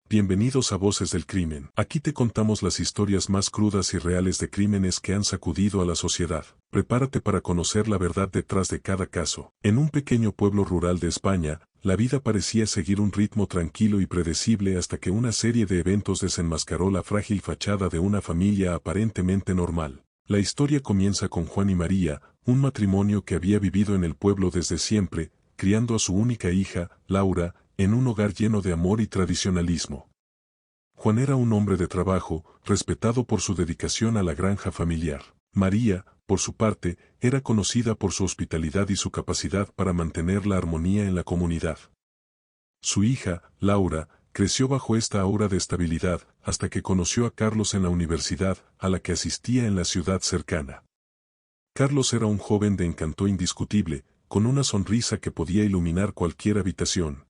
Bienvenidos a Voces del Crimen. Aquí te contamos las historias más crudas y reales de crímenes que han sacudido a la sociedad. Prepárate para conocer la verdad detrás de cada caso. En un pequeño pueblo rural de España, la vida parecía seguir un ritmo tranquilo y predecible hasta que una serie de eventos desenmascaró la frágil fachada de una familia aparentemente normal. La historia comienza con Juan y María, un matrimonio que había vivido en el pueblo desde siempre, criando a su única hija, Laura, en un hogar lleno de amor y tradicionalismo. Juan era un hombre de trabajo, respetado por su dedicación a la granja familiar. María, por su parte, era conocida por su hospitalidad y su capacidad para mantener la armonía en la comunidad. Su hija, Laura, creció bajo esta aura de estabilidad, hasta que conoció a Carlos en la universidad, a la que asistía en la ciudad cercana. Carlos era un joven de encanto indiscutible, con una sonrisa que podía iluminar cualquier habitación.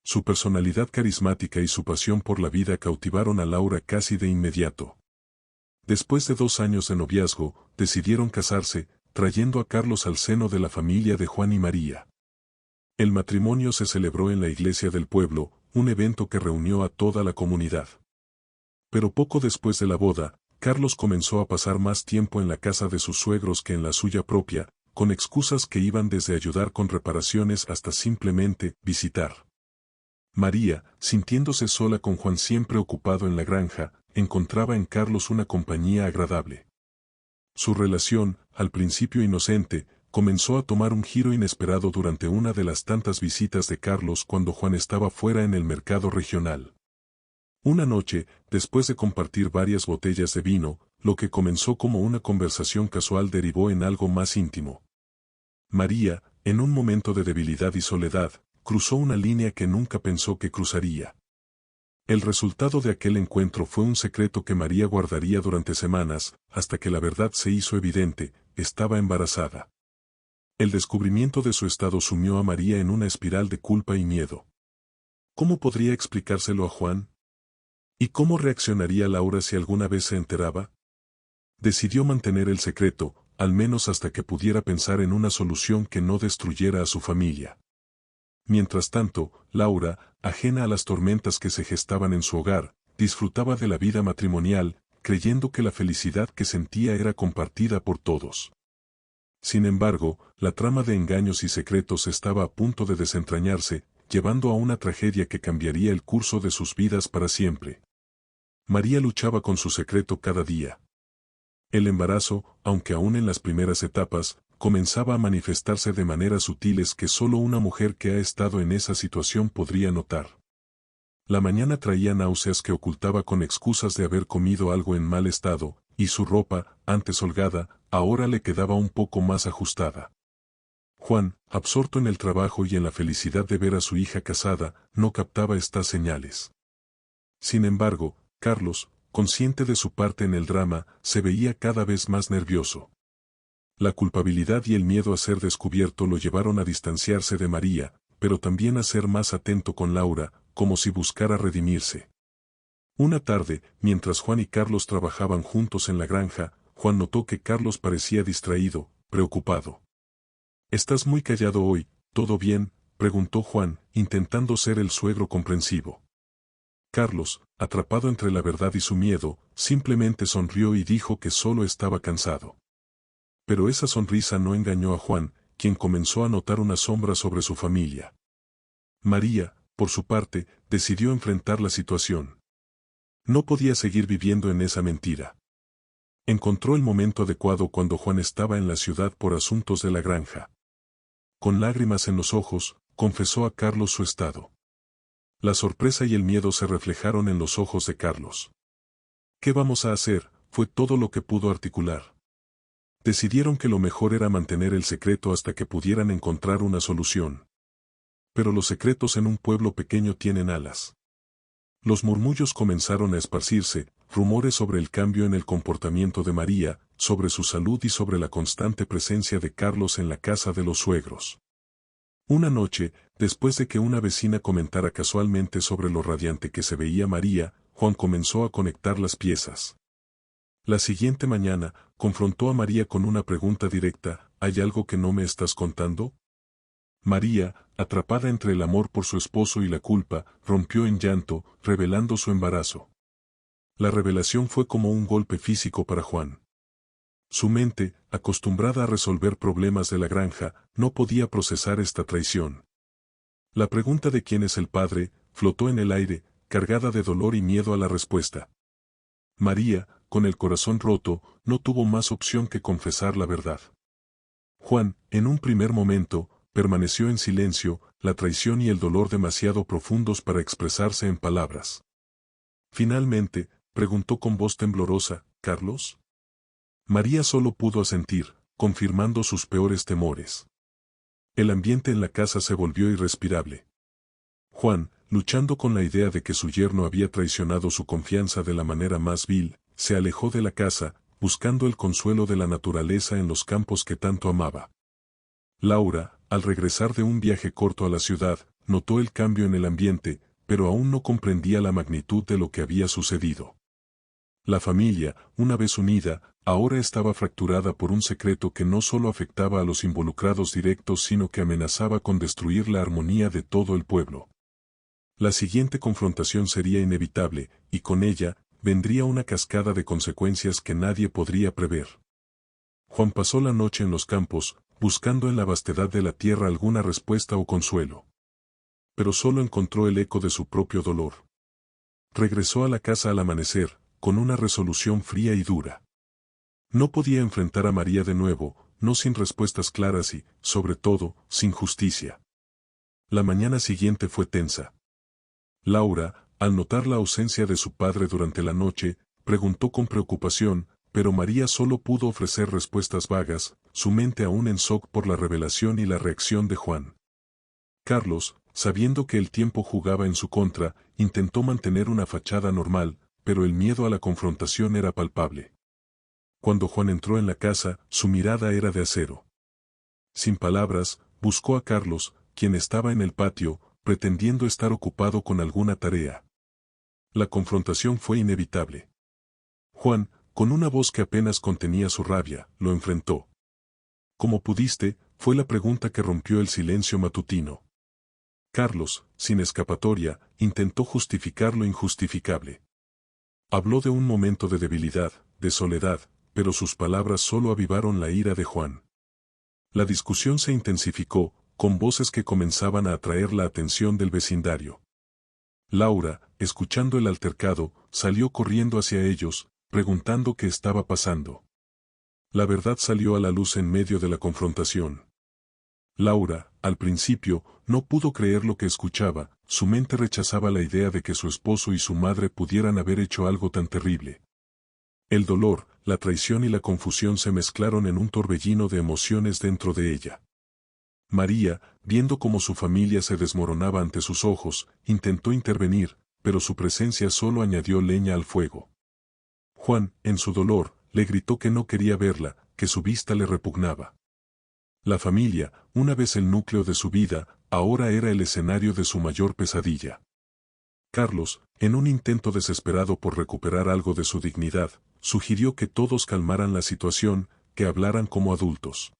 Su personalidad carismática y su pasión por la vida cautivaron a Laura casi de inmediato. Después de 2 años de noviazgo, decidieron casarse, trayendo a Carlos al seno de la familia de Juan y María. El matrimonio se celebró en la iglesia del pueblo, un evento que reunió a toda la comunidad. Pero poco después de la boda, Carlos comenzó a pasar más tiempo en la casa de sus suegros que en la suya propia, con excusas que iban desde ayudar con reparaciones hasta simplemente visitar. María, sintiéndose sola con Juan siempre ocupado en la granja, encontraba en Carlos una compañía agradable. Su relación, al principio inocente, comenzó a tomar un giro inesperado durante una de las tantas visitas de Carlos cuando Juan estaba fuera en el mercado regional. Una noche, después de compartir varias botellas de vino, lo que comenzó como una conversación casual derivó en algo más íntimo. María, en un momento de debilidad y soledad, cruzó una línea que nunca pensó que cruzaría. El resultado de aquel encuentro fue un secreto que María guardaría durante semanas, hasta que la verdad se hizo evidente: estaba embarazada. El descubrimiento de su estado sumió a María en una espiral de culpa y miedo. ¿Cómo podría explicárselo a Juan? ¿Y cómo reaccionaría Laura si alguna vez se enteraba? Decidió mantener el secreto, al menos hasta que pudiera pensar en una solución que no destruyera a su familia. Mientras tanto, Laura, ajena a las tormentas que se gestaban en su hogar, disfrutaba de la vida matrimonial, creyendo que la felicidad que sentía era compartida por todos. Sin embargo, la trama de engaños y secretos estaba a punto de desentrañarse, llevando a una tragedia que cambiaría el curso de sus vidas para siempre. María luchaba con su secreto cada día. El embarazo, aunque aún en las primeras etapas, comenzaba a manifestarse de maneras sutiles que solo una mujer que ha estado en esa situación podría notar. La mañana traía náuseas que ocultaba con excusas de haber comido algo en mal estado, y su ropa, antes holgada, ahora le quedaba un poco más ajustada. Juan, absorto en el trabajo y en la felicidad de ver a su hija casada, no captaba estas señales. Sin embargo, Carlos, consciente de su parte en el drama, se veía cada vez más nervioso. La culpabilidad y el miedo a ser descubierto lo llevaron a distanciarse de María, pero también a ser más atento con Laura, como si buscara redimirse. Una tarde, mientras Juan y Carlos trabajaban juntos en la granja, Juan notó que Carlos parecía distraído, preocupado. «¿Estás muy callado hoy? ¿Todo bien?», preguntó Juan, intentando ser el suegro comprensivo. Carlos, atrapado entre la verdad y su miedo, simplemente sonrió y dijo que solo estaba cansado. Pero esa sonrisa no engañó a Juan, quien comenzó a notar una sombra sobre su familia. María, por su parte, decidió enfrentar la situación. No podía seguir viviendo en esa mentira. Encontró el momento adecuado cuando Juan estaba en la ciudad por asuntos de la granja. Con lágrimas en los ojos, confesó a Carlos su estado. La sorpresa y el miedo se reflejaron en los ojos de Carlos. «¿Qué vamos a hacer?», fue todo lo que pudo articular. Decidieron que lo mejor era mantener el secreto hasta que pudieran encontrar una solución. Pero los secretos en un pueblo pequeño tienen alas. Los murmullos comenzaron a esparcirse, rumores sobre el cambio en el comportamiento de María, sobre su salud y sobre la constante presencia de Carlos en la casa de los suegros. Una noche, después de que una vecina comentara casualmente sobre lo radiante que se veía María, Juan comenzó a conectar las piezas. La siguiente mañana, confrontó a María con una pregunta directa: «¿Hay algo que no me estás contando?». María, atrapada entre el amor por su esposo y la culpa, rompió en llanto, revelando su embarazo. La revelación fue como un golpe físico para Juan. Su mente, acostumbrada a resolver problemas de la granja, no podía procesar esta traición. La pregunta de quién es el padre, flotó en el aire, cargada de dolor y miedo a la respuesta. María, con el corazón roto, no tuvo más opción que confesar la verdad. Juan, en un primer momento, permaneció en silencio, la traición y el dolor demasiado profundos para expresarse en palabras. Finalmente, preguntó con voz temblorosa, ¿Carlos? María solo pudo asentir, confirmando sus peores temores. El ambiente en la casa se volvió irrespirable. Juan, luchando con la idea de que su yerno había traicionado su confianza de la manera más vil, se alejó de la casa, buscando el consuelo de la naturaleza en los campos que tanto amaba. Laura, al regresar de un viaje corto a la ciudad, notó el cambio en el ambiente, pero aún no comprendía la magnitud de lo que había sucedido. La familia, una vez unida, ahora estaba fracturada por un secreto que no solo afectaba a los involucrados directos sino que amenazaba con destruir la armonía de todo el pueblo. La siguiente confrontación sería inevitable, y con ella, vendría una cascada de consecuencias que nadie podría prever. Juan pasó la noche en los campos, buscando en la vastedad de la tierra alguna respuesta o consuelo. Pero solo encontró el eco de su propio dolor. Regresó a la casa al amanecer, con una resolución fría y dura. No podía enfrentar a María de nuevo, no sin respuestas claras y, sobre todo, sin justicia. La mañana siguiente fue tensa. Laura, al notar la ausencia de su padre durante la noche, preguntó con preocupación, pero María solo pudo ofrecer respuestas vagas, su mente aún en shock por la revelación y la reacción de Juan. Carlos, sabiendo que el tiempo jugaba en su contra, intentó mantener una fachada normal, pero el miedo a la confrontación era palpable. Cuando Juan entró en la casa, su mirada era de acero. Sin palabras, buscó a Carlos, quien estaba en el patio, pretendiendo estar ocupado con alguna tarea. La confrontación fue inevitable. Juan, con una voz que apenas contenía su rabia, lo enfrentó. ¿Cómo pudiste?, fue la pregunta que rompió el silencio matutino. Carlos, sin escapatoria, intentó justificar lo injustificable. Habló de un momento de debilidad, de soledad, pero sus palabras solo avivaron la ira de Juan. La discusión se intensificó, con voces que comenzaban a atraer la atención del vecindario. Laura, escuchando el altercado, salió corriendo hacia ellos, preguntando qué estaba pasando. La verdad salió a la luz en medio de la confrontación. Laura, al principio, no pudo creer lo que escuchaba, su mente rechazaba la idea de que su esposo y su madre pudieran haber hecho algo tan terrible. El dolor, la traición y la confusión se mezclaron en un torbellino de emociones dentro de ella. María, viendo cómo su familia se desmoronaba ante sus ojos, intentó intervenir, pero su presencia solo añadió leña al fuego. Juan, en su dolor, le gritó que no quería verla, que su vista le repugnaba. La familia, una vez el núcleo de su vida, ahora era el escenario de su mayor pesadilla. Carlos, en un intento desesperado por recuperar algo de su dignidad, sugirió que todos calmaran la situación, que hablaran como adultos.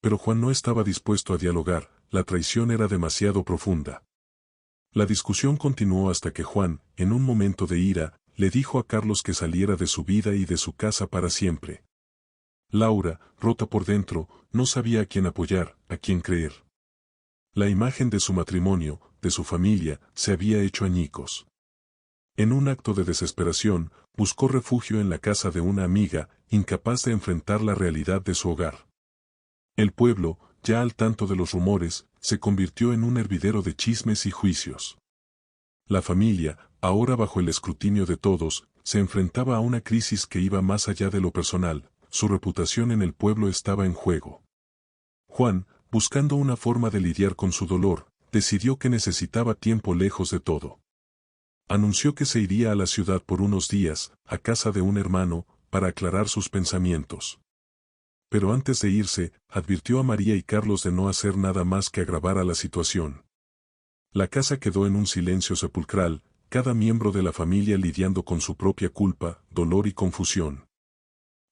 Pero Juan no estaba dispuesto a dialogar, la traición era demasiado profunda. La discusión continuó hasta que Juan, en un momento de ira, le dijo a Carlos que saliera de su vida y de su casa para siempre. Laura, rota por dentro, no sabía a quién apoyar, a quién creer. La imagen de su matrimonio, de su familia, se había hecho añicos. En un acto de desesperación, buscó refugio en la casa de una amiga, incapaz de enfrentar la realidad de su hogar. El pueblo, ya al tanto de los rumores, se convirtió en un hervidero de chismes y juicios. La familia, ahora bajo el escrutinio de todos, se enfrentaba a una crisis que iba más allá de lo personal, su reputación en el pueblo estaba en juego. Juan, buscando una forma de lidiar con su dolor, decidió que necesitaba tiempo lejos de todo. Anunció que se iría a la ciudad por unos días, a casa de un hermano, para aclarar sus pensamientos. Pero antes de irse, advirtió a María y Carlos de no hacer nada más que agravar a la situación. La casa quedó en un silencio sepulcral, cada miembro de la familia lidiando con su propia culpa, dolor y confusión.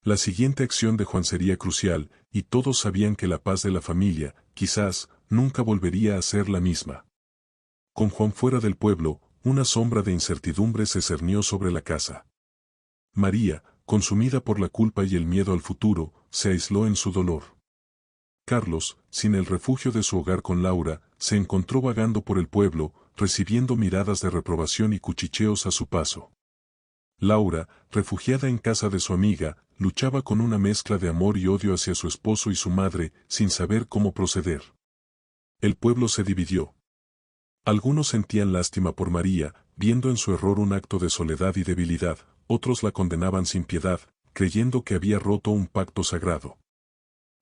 La siguiente acción de Juan sería crucial, y todos sabían que la paz de la familia, quizás, nunca volvería a ser la misma. Con Juan fuera del pueblo, una sombra de incertidumbre se cernió sobre la casa. María, consumida por la culpa y el miedo al futuro, se aisló en su dolor. Carlos, sin el refugio de su hogar con Laura, se encontró vagando por el pueblo, recibiendo miradas de reprobación y cuchicheos a su paso. Laura, refugiada en casa de su amiga, luchaba con una mezcla de amor y odio hacia su esposo y su madre, sin saber cómo proceder. El pueblo se dividió. Algunos sentían lástima por María, viendo en su error un acto de soledad y debilidad, otros la condenaban sin piedad, creyendo que había roto un pacto sagrado.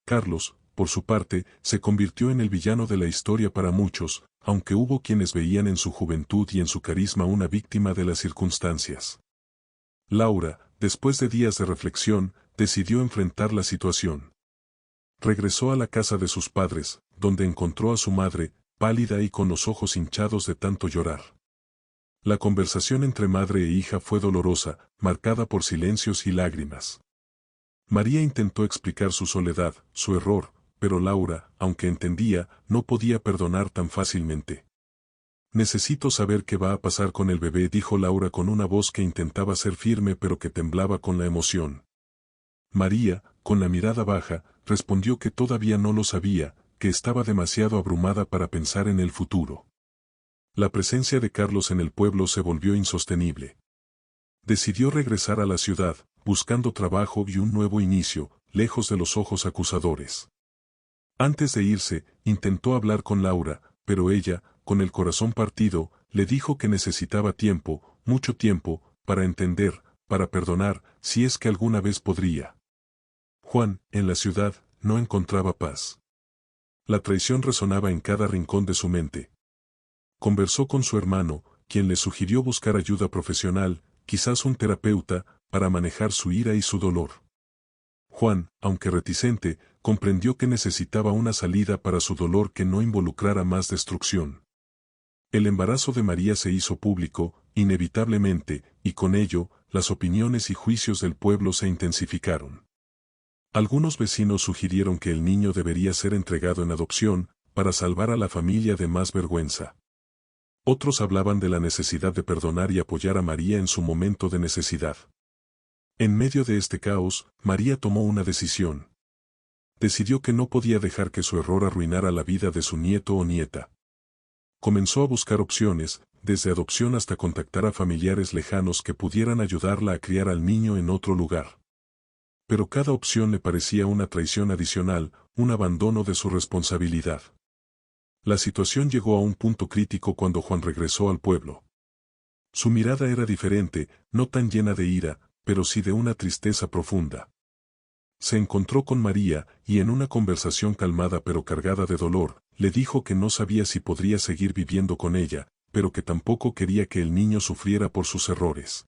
Carlos, por su parte, se convirtió en el villano de la historia para muchos, aunque hubo quienes veían en su juventud y en su carisma una víctima de las circunstancias. Laura, después de días de reflexión, decidió enfrentar la situación. Regresó a la casa de sus padres, donde encontró a su madre, pálida y con los ojos hinchados de tanto llorar. La conversación entre madre e hija fue dolorosa, marcada por silencios y lágrimas. María intentó explicar su soledad, su error, pero Laura, aunque entendía, no podía perdonar tan fácilmente. «Necesito saber qué va a pasar con el bebé», dijo Laura con una voz que intentaba ser firme pero que temblaba con la emoción. María, con la mirada baja, respondió que todavía no lo sabía, que estaba demasiado abrumada para pensar en el futuro. La presencia de Carlos en el pueblo se volvió insostenible. Decidió regresar a la ciudad, buscando trabajo y un nuevo inicio, lejos de los ojos acusadores. Antes de irse, intentó hablar con Laura, pero ella, con el corazón partido, le dijo que necesitaba tiempo, mucho tiempo, para entender, para perdonar, si es que alguna vez podría. Juan, en la ciudad, no encontraba paz. La traición resonaba en cada rincón de su mente. Conversó con su hermano, quien le sugirió buscar ayuda profesional, quizás un terapeuta, para manejar su ira y su dolor. Juan, aunque reticente, comprendió que necesitaba una salida para su dolor que no involucrara más destrucción. El embarazo de María se hizo público, inevitablemente, y con ello, las opiniones y juicios del pueblo se intensificaron. Algunos vecinos sugirieron que el niño debería ser entregado en adopción, para salvar a la familia de más vergüenza. Otros hablaban de la necesidad de perdonar y apoyar a María en su momento de necesidad. En medio de este caos, María tomó una decisión. Decidió que no podía dejar que su error arruinara la vida de su nieto o nieta. Comenzó a buscar opciones, desde adopción hasta contactar a familiares lejanos que pudieran ayudarla a criar al niño en otro lugar. Pero cada opción le parecía una traición adicional, un abandono de su responsabilidad. La situación llegó a un punto crítico cuando Juan regresó al pueblo. Su mirada era diferente, no tan llena de ira, pero sí de una tristeza profunda. Se encontró con María, y en una conversación calmada pero cargada de dolor, le dijo que no sabía si podría seguir viviendo con ella, pero que tampoco quería que el niño sufriera por sus errores.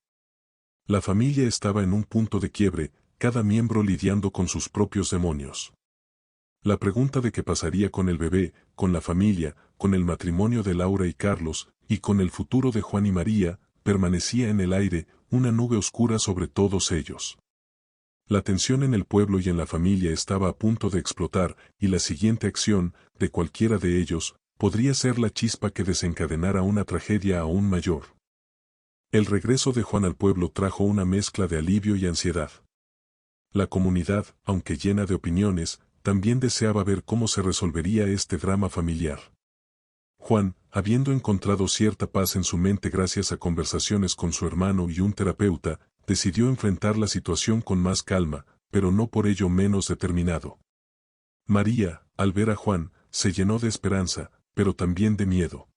La familia estaba en un punto de quiebre, cada miembro lidiando con sus propios demonios. La pregunta de qué pasaría con el bebé, con la familia, con el matrimonio de Laura y Carlos, y con el futuro de Juan y María, permanecía en el aire, una nube oscura sobre todos ellos. La tensión en el pueblo y en la familia estaba a punto de explotar, y la siguiente acción, de cualquiera de ellos, podría ser la chispa que desencadenara una tragedia aún mayor. El regreso de Juan al pueblo trajo una mezcla de alivio y ansiedad. La comunidad, aunque llena de opiniones, también deseaba ver cómo se resolvería este drama familiar. Juan, habiendo encontrado cierta paz en su mente gracias a conversaciones con su hermano y un terapeuta, decidió enfrentar la situación con más calma, pero no por ello menos determinado. María, al ver a Juan, se llenó de esperanza, pero también de miedo.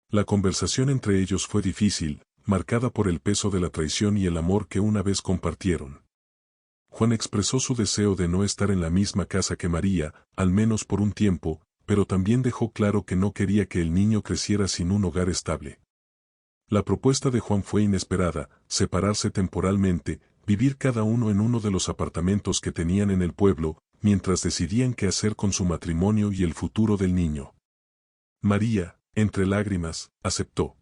La conversación entre ellos fue difícil, marcada por el peso de la traición y el amor que una vez compartieron. Juan expresó su deseo de no estar en la misma casa que María, al menos por un tiempo, pero también dejó claro que no quería que el niño creciera sin un hogar estable. La propuesta de Juan fue inesperada: separarse temporalmente, vivir cada uno en uno de los apartamentos que tenían en el pueblo, mientras decidían qué hacer con su matrimonio y el futuro del niño. María, entre lágrimas, aceptó.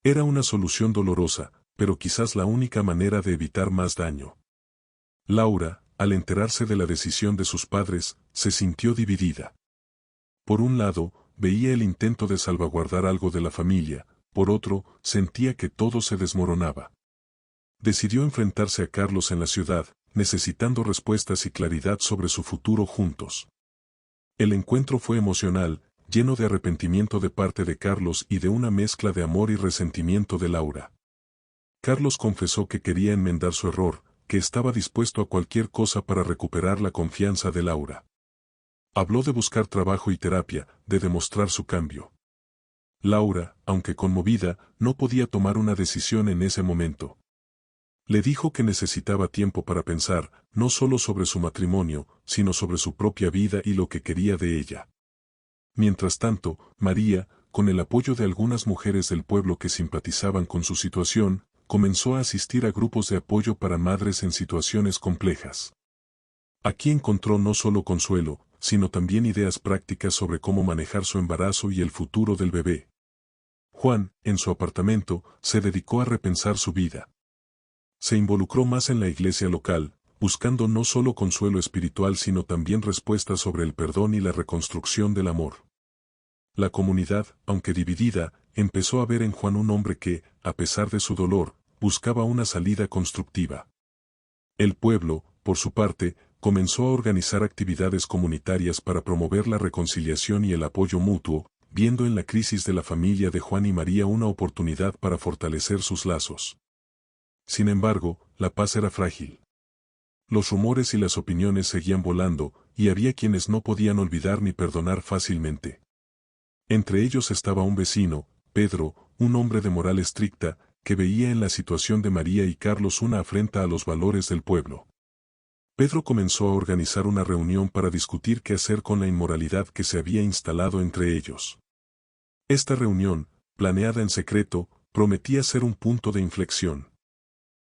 Era una solución dolorosa, pero quizás la única manera de evitar más daño. Laura, al enterarse de la decisión de sus padres, se sintió dividida. Por un lado, veía el intento de salvaguardar algo de la familia, por otro, sentía que todo se desmoronaba. Decidió enfrentarse a Carlos en la ciudad, necesitando respuestas y claridad sobre su futuro juntos. El encuentro fue emocional, lleno de arrepentimiento de parte de Carlos y de una mezcla de amor y resentimiento de Laura. Carlos confesó que quería enmendar su error, que estaba dispuesto a cualquier cosa para recuperar la confianza de Laura. Habló de buscar trabajo y terapia, de demostrar su cambio. Laura, aunque conmovida, no podía tomar una decisión en ese momento. Le dijo que necesitaba tiempo para pensar, no solo sobre su matrimonio, sino sobre su propia vida y lo que quería de ella. Mientras tanto, María, con el apoyo de algunas mujeres del pueblo que simpatizaban con su situación, comenzó a asistir a grupos de apoyo para madres en situaciones complejas. Aquí encontró no solo consuelo, sino también ideas prácticas sobre cómo manejar su embarazo y el futuro del bebé. Juan, en su apartamento, se dedicó a repensar su vida. Se involucró más en la iglesia local, buscando no solo consuelo espiritual sino también respuestas sobre el perdón y la reconstrucción del amor. La comunidad, aunque dividida, empezó a ver en Juan un hombre que, a pesar de su dolor, buscaba una salida constructiva. El pueblo, por su parte, comenzó a organizar actividades comunitarias para promover la reconciliación y el apoyo mutuo, viendo en la crisis de la familia de Juan y María una oportunidad para fortalecer sus lazos. Sin embargo, la paz era frágil. Los rumores y las opiniones seguían volando, y había quienes no podían olvidar ni perdonar fácilmente. Entre ellos estaba un vecino, Pedro, un hombre de moral estricta, que veía en la situación de María y Carlos una afrenta a los valores del pueblo. Pedro comenzó a organizar una reunión para discutir qué hacer con la inmoralidad que se había instalado entre ellos. Esta reunión, planeada en secreto, prometía ser un punto de inflexión.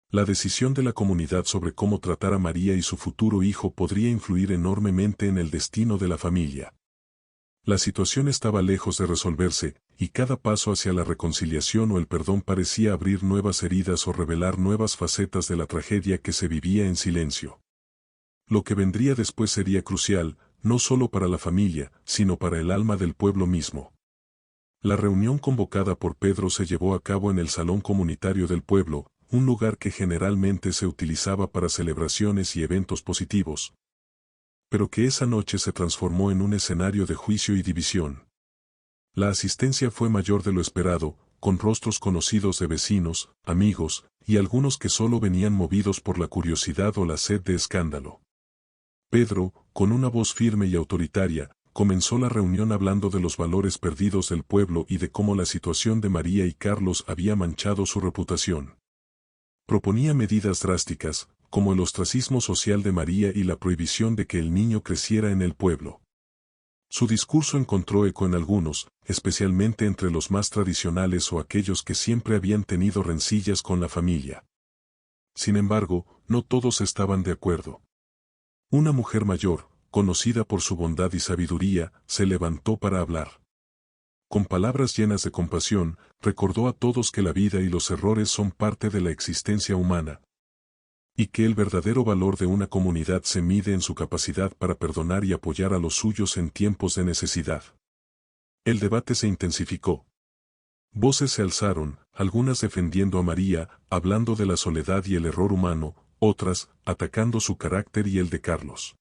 La decisión de la comunidad sobre cómo tratar a María y su futuro hijo podría influir enormemente en el destino de la familia. La situación estaba lejos de resolverse, y cada paso hacia la reconciliación o el perdón parecía abrir nuevas heridas o revelar nuevas facetas de la tragedia que se vivía en silencio. Lo que vendría después sería crucial, no solo para la familia, sino para el alma del pueblo mismo. La reunión convocada por Pedro se llevó a cabo en el salón comunitario del pueblo, un lugar que generalmente se utilizaba para celebraciones y eventos positivos, pero que esa noche se transformó en un escenario de juicio y división. La asistencia fue mayor de lo esperado, con rostros conocidos de vecinos, amigos, y algunos que solo venían movidos por la curiosidad o la sed de escándalo. Pedro, con una voz firme y autoritaria, comenzó la reunión hablando de los valores perdidos del pueblo y de cómo la situación de María y Carlos había manchado su reputación. Proponía medidas drásticas, como el ostracismo social de María y la prohibición de que el niño creciera en el pueblo. Su discurso encontró eco en algunos, especialmente entre los más tradicionales o aquellos que siempre habían tenido rencillas con la familia. Sin embargo, no todos estaban de acuerdo. Una mujer mayor, conocida por su bondad y sabiduría, se levantó para hablar. Con palabras llenas de compasión, recordó a todos que la vida y los errores son parte de la existencia humana, y que el verdadero valor de una comunidad se mide en su capacidad para perdonar y apoyar a los suyos en tiempos de necesidad. El debate se intensificó. Voces se alzaron, algunas defendiendo a María, hablando de la soledad y el error humano, otras, atacando su carácter y el de Carlos.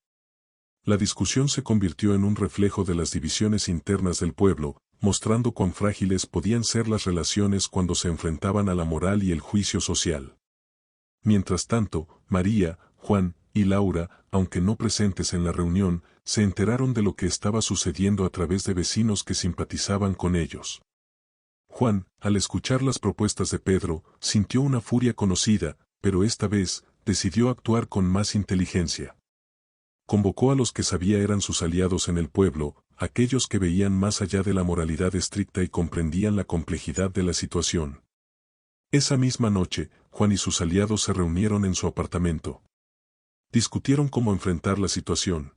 La discusión se convirtió en un reflejo de las divisiones internas del pueblo, mostrando cuán frágiles podían ser las relaciones cuando se enfrentaban a la moral y el juicio social. Mientras tanto, María, Juan y Laura, aunque no presentes en la reunión, se enteraron de lo que estaba sucediendo a través de vecinos que simpatizaban con ellos. Juan, al escuchar las propuestas de Pedro, sintió una furia conocida, pero esta vez, decidió actuar con más inteligencia. Convocó a los que sabía eran sus aliados en el pueblo, aquellos que veían más allá de la moralidad estricta y comprendían la complejidad de la situación. Esa misma noche, Juan y sus aliados se reunieron en su apartamento. Discutieron cómo enfrentar la situación.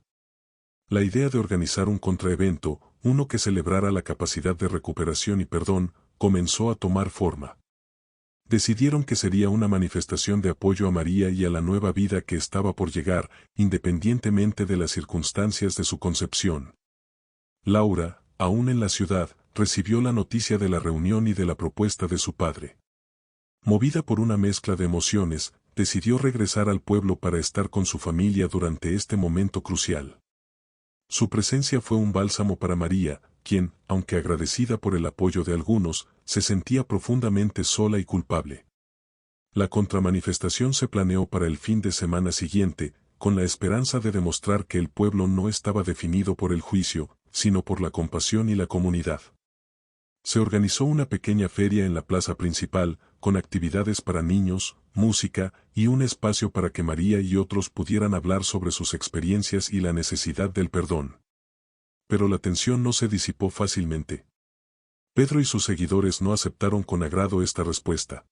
La idea de organizar un contraevento, uno que celebrara la capacidad de recuperación y perdón, comenzó a tomar forma. Decidieron que sería una manifestación de apoyo a María y a la nueva vida que estaba por llegar, independientemente de las circunstancias de su concepción. Laura, aún en la ciudad, recibió la noticia de la reunión y de la propuesta de su padre. Movida por una mezcla de emociones, decidió regresar al pueblo para estar con su familia durante este momento crucial. Su presencia fue un bálsamo para María, quien, aunque agradecida por el apoyo de algunos, se sentía profundamente sola y culpable. La contramanifestación se planeó para el fin de semana siguiente, con la esperanza de demostrar que el pueblo no estaba definido por el juicio, sino por la compasión y la comunidad. Se organizó una pequeña feria en la plaza principal, con actividades para niños, música y un espacio para que María y otros pudieran hablar sobre sus experiencias y la necesidad del perdón. Pero la tensión no se disipó fácilmente. Pedro y sus seguidores no aceptaron con agrado esta respuesta.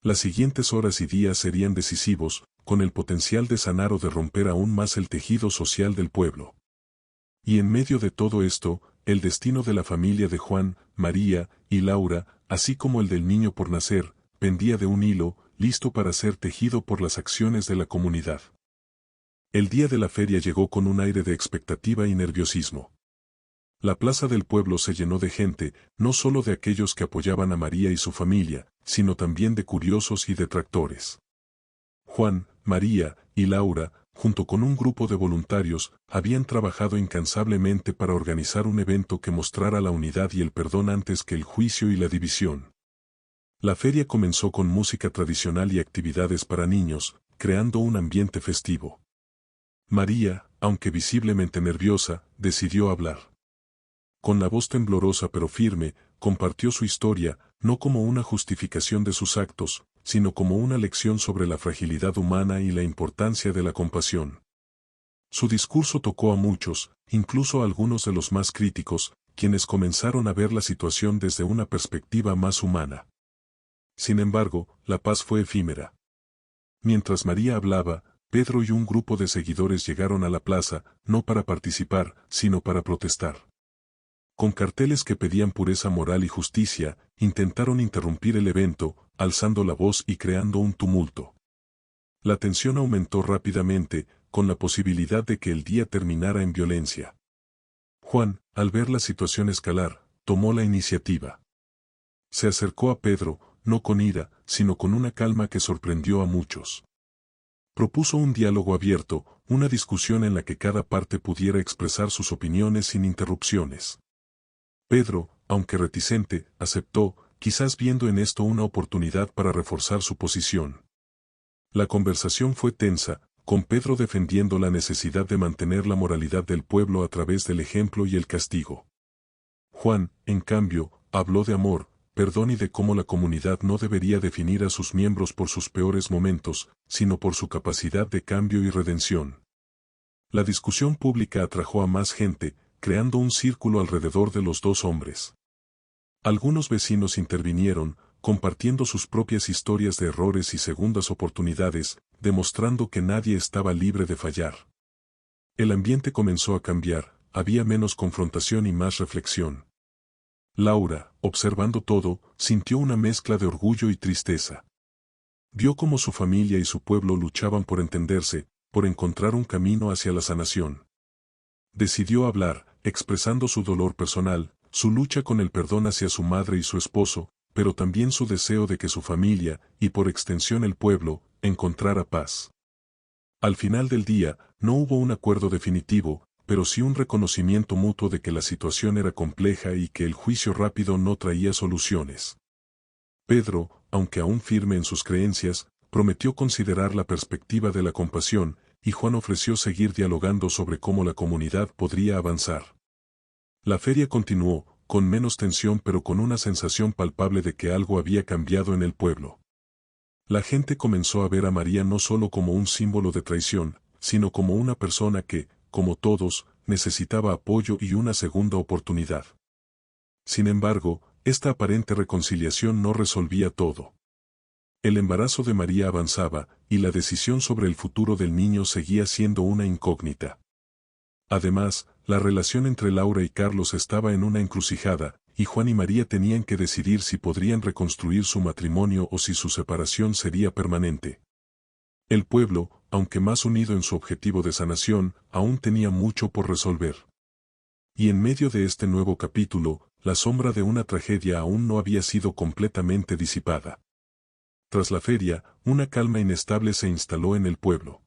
Las siguientes horas y días serían decisivos, con el potencial de sanar o de romper aún más el tejido social del pueblo. Y en medio de todo esto, el destino de la familia de Juan, María y Laura, así como el del niño por nacer, pendía de un hilo, listo para ser tejido por las acciones de la comunidad. El día de la feria llegó con un aire de expectativa y nerviosismo. La plaza del pueblo se llenó de gente, no solo de aquellos que apoyaban a María y su familia, sino también de curiosos y detractores. Juan, María y Laura, junto con un grupo de voluntarios, habían trabajado incansablemente para organizar un evento que mostrara la unidad y el perdón antes que el juicio y la división. La feria comenzó con música tradicional y actividades para niños, creando un ambiente festivo. María, aunque visiblemente nerviosa, decidió hablar. Con la voz temblorosa pero firme, compartió su historia, no como una justificación de sus actos, sino como una lección sobre la fragilidad humana y la importancia de la compasión. Su discurso tocó a muchos, incluso a algunos de los más críticos, quienes comenzaron a ver la situación desde una perspectiva más humana. Sin embargo, la paz fue efímera. Mientras María hablaba, Pedro y un grupo de seguidores llegaron a la plaza, no para participar, sino para protestar. Con carteles que pedían pureza moral y justicia, intentaron interrumpir el evento, alzando la voz y creando un tumulto. La tensión aumentó rápidamente, con la posibilidad de que el día terminara en violencia. Juan, al ver la situación escalar, tomó la iniciativa. Se acercó a Pedro, no con ira, sino con una calma que sorprendió a muchos. Propuso un diálogo abierto, una discusión en la que cada parte pudiera expresar sus opiniones sin interrupciones. Pedro, aunque reticente, aceptó, quizás viendo en esto una oportunidad para reforzar su posición. La conversación fue tensa, con Pedro defendiendo la necesidad de mantener la moralidad del pueblo a través del ejemplo y el castigo. Juan, en cambio, habló de amor, perdón y de cómo la comunidad no debería definir a sus miembros por sus peores momentos, sino por su capacidad de cambio y redención. La discusión pública atrajo a más gente, creando un círculo alrededor de los dos hombres. Algunos vecinos intervinieron, compartiendo sus propias historias de errores y segundas oportunidades, demostrando que nadie estaba libre de fallar. El ambiente comenzó a cambiar, había menos confrontación y más reflexión. Laura, observando todo, sintió una mezcla de orgullo y tristeza. Vio cómo su familia y su pueblo luchaban por entenderse, por encontrar un camino hacia la sanación. Decidió hablar, expresando su dolor personal, su lucha con el perdón hacia su madre y su esposo, pero también su deseo de que su familia, y por extensión el pueblo, encontrara paz. Al final del día, no hubo un acuerdo definitivo, pero sí un reconocimiento mutuo de que la situación era compleja y que el juicio rápido no traía soluciones. Pedro, aunque aún firme en sus creencias, prometió considerar la perspectiva de la compasión, y Juan ofreció seguir dialogando sobre cómo la comunidad podría avanzar. La feria continuó, con menos tensión pero con una sensación palpable de que algo había cambiado en el pueblo. La gente comenzó a ver a María no solo como un símbolo de traición, sino como una persona que, como todos, necesitaba apoyo y una segunda oportunidad. Sin embargo, esta aparente reconciliación no resolvía todo. El embarazo de María avanzaba, y la decisión sobre el futuro del niño seguía siendo una incógnita. Además, la relación entre Laura y Carlos estaba en una encrucijada, y Juan y María tenían que decidir si podrían reconstruir su matrimonio o si su separación sería permanente. El pueblo, aunque más unido en su objetivo de sanación, aún tenía mucho por resolver. Y en medio de este nuevo capítulo, la sombra de una tragedia aún no había sido completamente disipada. Tras la feria, una calma inestable se instaló en el pueblo.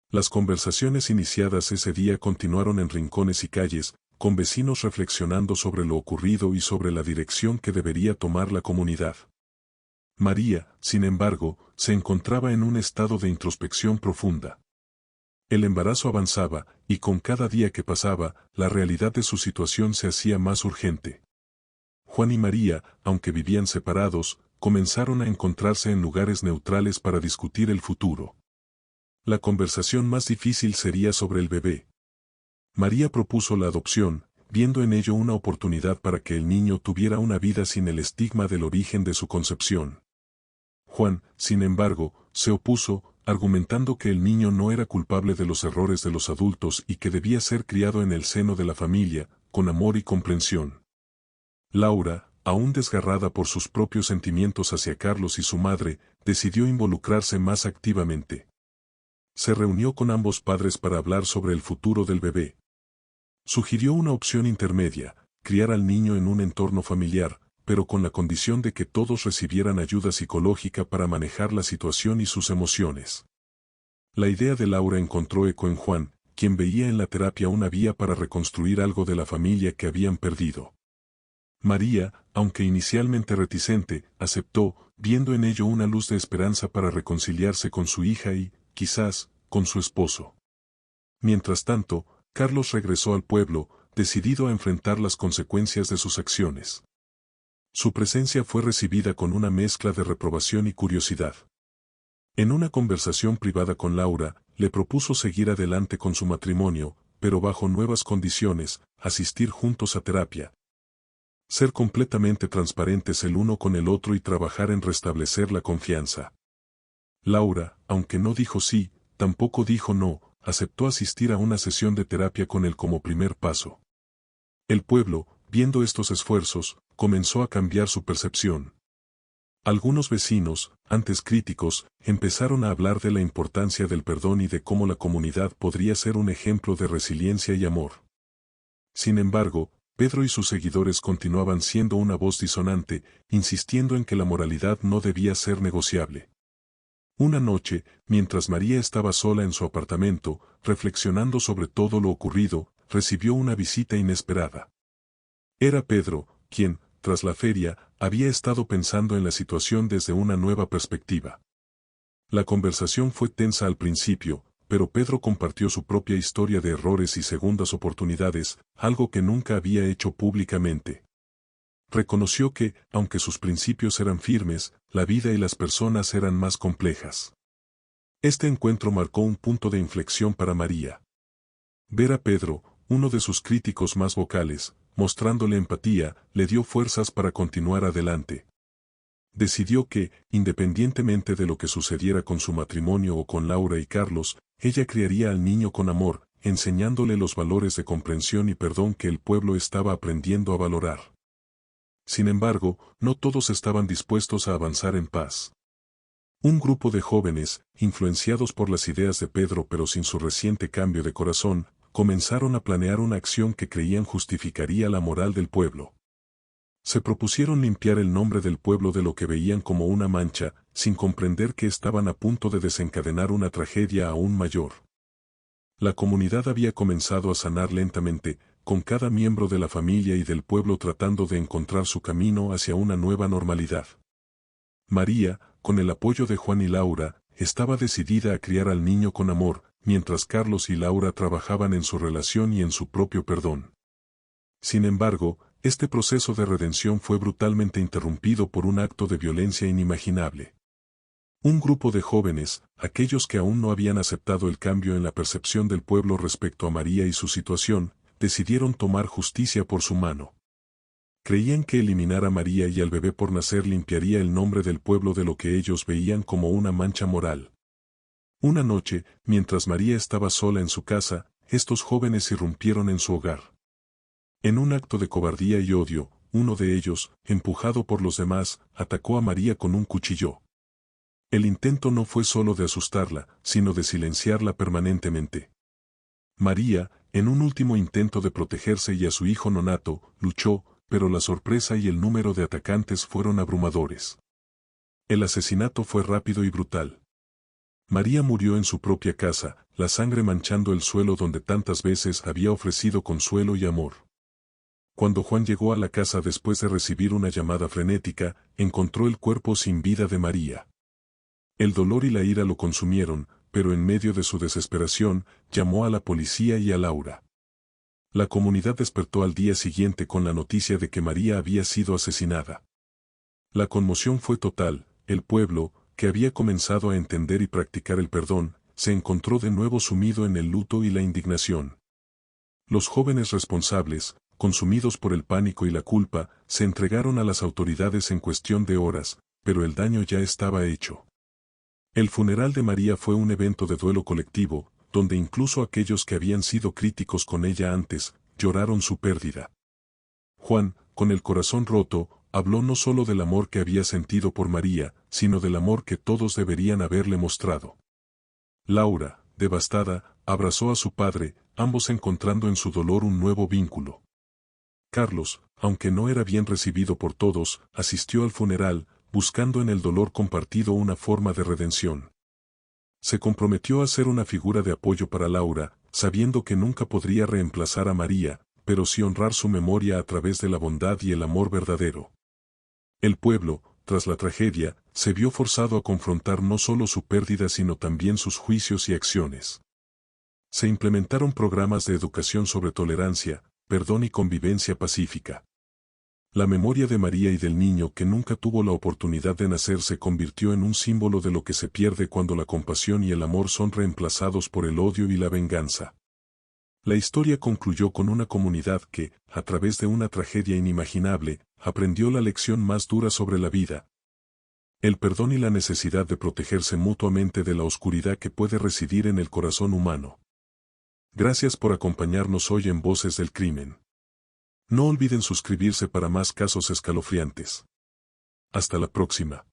Las conversaciones iniciadas ese día continuaron en rincones y calles, con vecinos reflexionando sobre lo ocurrido y sobre la dirección que debería tomar la comunidad. María, sin embargo, se encontraba en un estado de introspección profunda. El embarazo avanzaba, y con cada día que pasaba, la realidad de su situación se hacía más urgente. Juan y María, aunque vivían separados, comenzaron a encontrarse en lugares neutrales para discutir el futuro. La conversación más difícil sería sobre el bebé. María propuso la adopción, viendo en ello una oportunidad para que el niño tuviera una vida sin el estigma del origen de su concepción. Juan, sin embargo, se opuso, argumentando que el niño no era culpable de los errores de los adultos y que debía ser criado en el seno de la familia, con amor y comprensión. Laura, aún desgarrada por sus propios sentimientos hacia Carlos y su madre, decidió involucrarse más activamente. Se reunió con ambos padres para hablar sobre el futuro del bebé. Sugirió una opción intermedia, criar al niño en un entorno familiar, pero con la condición de que todos recibieran ayuda psicológica para manejar la situación y sus emociones. La idea de Laura encontró eco en Juan, quien veía en la terapia una vía para reconstruir algo de la familia que habían perdido. María, aunque inicialmente reticente, aceptó, viendo en ello una luz de esperanza para reconciliarse con su hija y, quizás, con su esposo. Mientras tanto, Carlos regresó al pueblo, decidido a enfrentar las consecuencias de sus acciones. Su presencia fue recibida con una mezcla de reprobación y curiosidad. En una conversación privada con Laura, le propuso seguir adelante con su matrimonio, pero bajo nuevas condiciones, asistir juntos a terapia. Ser completamente transparentes el uno con el otro y trabajar en restablecer la confianza. Laura, aunque no dijo sí, tampoco dijo no, aceptó asistir a una sesión de terapia con él como primer paso. El pueblo, viendo estos esfuerzos, comenzó a cambiar su percepción. Algunos vecinos, antes críticos, empezaron a hablar de la importancia del perdón y de cómo la comunidad podría ser un ejemplo de resiliencia y amor. Sin embargo, Pedro y sus seguidores continuaban siendo una voz disonante, insistiendo en que la moralidad no debía ser negociable. Una noche, mientras María estaba sola en su apartamento, reflexionando sobre todo lo ocurrido, recibió una visita inesperada. Era Pedro, quien, tras la feria, había estado pensando en la situación desde una nueva perspectiva. La conversación fue tensa al principio, pero Pedro compartió su propia historia de errores y segundas oportunidades, algo que nunca había hecho públicamente. Reconoció que, aunque sus principios eran firmes, la vida y las personas eran más complejas. Este encuentro marcó un punto de inflexión para María. Ver a Pedro, uno de sus críticos más vocales, mostrándole empatía, le dio fuerzas para continuar adelante. Decidió que, independientemente de lo que sucediera con su matrimonio o con Laura y Carlos, ella criaría al niño con amor, enseñándole los valores de comprensión y perdón que el pueblo estaba aprendiendo a valorar. Sin embargo, no todos estaban dispuestos a avanzar en paz. Un grupo de jóvenes, influenciados por las ideas de Pedro pero sin su reciente cambio de corazón, comenzaron a planear una acción que creían justificaría la moral del pueblo. Se propusieron limpiar el nombre del pueblo de lo que veían como una mancha, sin comprender que estaban a punto de desencadenar una tragedia aún mayor. La comunidad había comenzado a sanar lentamente, con cada miembro de la familia y del pueblo tratando de encontrar su camino hacia una nueva normalidad. María, con el apoyo de Juan y Laura, estaba decidida a criar al niño con amor, mientras Carlos y Laura trabajaban en su relación y en su propio perdón. Sin embargo, este proceso de redención fue brutalmente interrumpido por un acto de violencia inimaginable. Un grupo de jóvenes, aquellos que aún no habían aceptado el cambio en la percepción del pueblo respecto a María y su situación, decidieron tomar justicia por su mano. Creían que eliminar a María y al bebé por nacer limpiaría el nombre del pueblo de lo que ellos veían como una mancha moral. Una noche, mientras María estaba sola en su casa, estos jóvenes irrumpieron en su hogar. En un acto de cobardía y odio, uno de ellos, empujado por los demás, atacó a María con un cuchillo. El intento no fue solo de asustarla, sino de silenciarla permanentemente. María, En un último intento de protegerse y a su hijo nonato, luchó, pero la sorpresa y el número de atacantes fueron abrumadores. El asesinato fue rápido y brutal. María murió en su propia casa, la sangre manchando el suelo donde tantas veces había ofrecido consuelo y amor. Cuando Juan llegó a la casa después de recibir una llamada frenética, encontró el cuerpo sin vida de María. El dolor y la ira lo consumieron, pero en medio de su desesperación, llamó a la policía y a Laura. La comunidad despertó al día siguiente con la noticia de que María había sido asesinada. La conmoción fue total, el pueblo, que había comenzado a entender y practicar el perdón, se encontró de nuevo sumido en el luto y la indignación. Los jóvenes responsables, consumidos por el pánico y la culpa, se entregaron a las autoridades en cuestión de horas, pero el daño ya estaba hecho. El funeral de María fue un evento de duelo colectivo, donde incluso aquellos que habían sido críticos con ella antes, lloraron su pérdida. Juan, con el corazón roto, habló no solo del amor que había sentido por María, sino del amor que todos deberían haberle mostrado. Laura, devastada, abrazó a su padre, ambos encontrando en su dolor un nuevo vínculo. Carlos, aunque no era bien recibido por todos, asistió al funeral, buscando en el dolor compartido una forma de redención. Se comprometió a ser una figura de apoyo para Laura, sabiendo que nunca podría reemplazar a María, pero sí honrar su memoria a través de la bondad y el amor verdadero. El pueblo, tras la tragedia, se vio forzado a confrontar no solo su pérdida sino también sus juicios y acciones. Se implementaron programas de educación sobre tolerancia, perdón y convivencia pacífica. La memoria de María y del niño que nunca tuvo la oportunidad de nacer se convirtió en un símbolo de lo que se pierde cuando la compasión y el amor son reemplazados por el odio y la venganza. La historia concluyó con una comunidad que, a través de una tragedia inimaginable, aprendió la lección más dura sobre la vida: el perdón y la necesidad de protegerse mutuamente de la oscuridad que puede residir en el corazón humano. Gracias por acompañarnos hoy en Voces del Crimen. No olviden suscribirse para más casos escalofriantes. Hasta la próxima.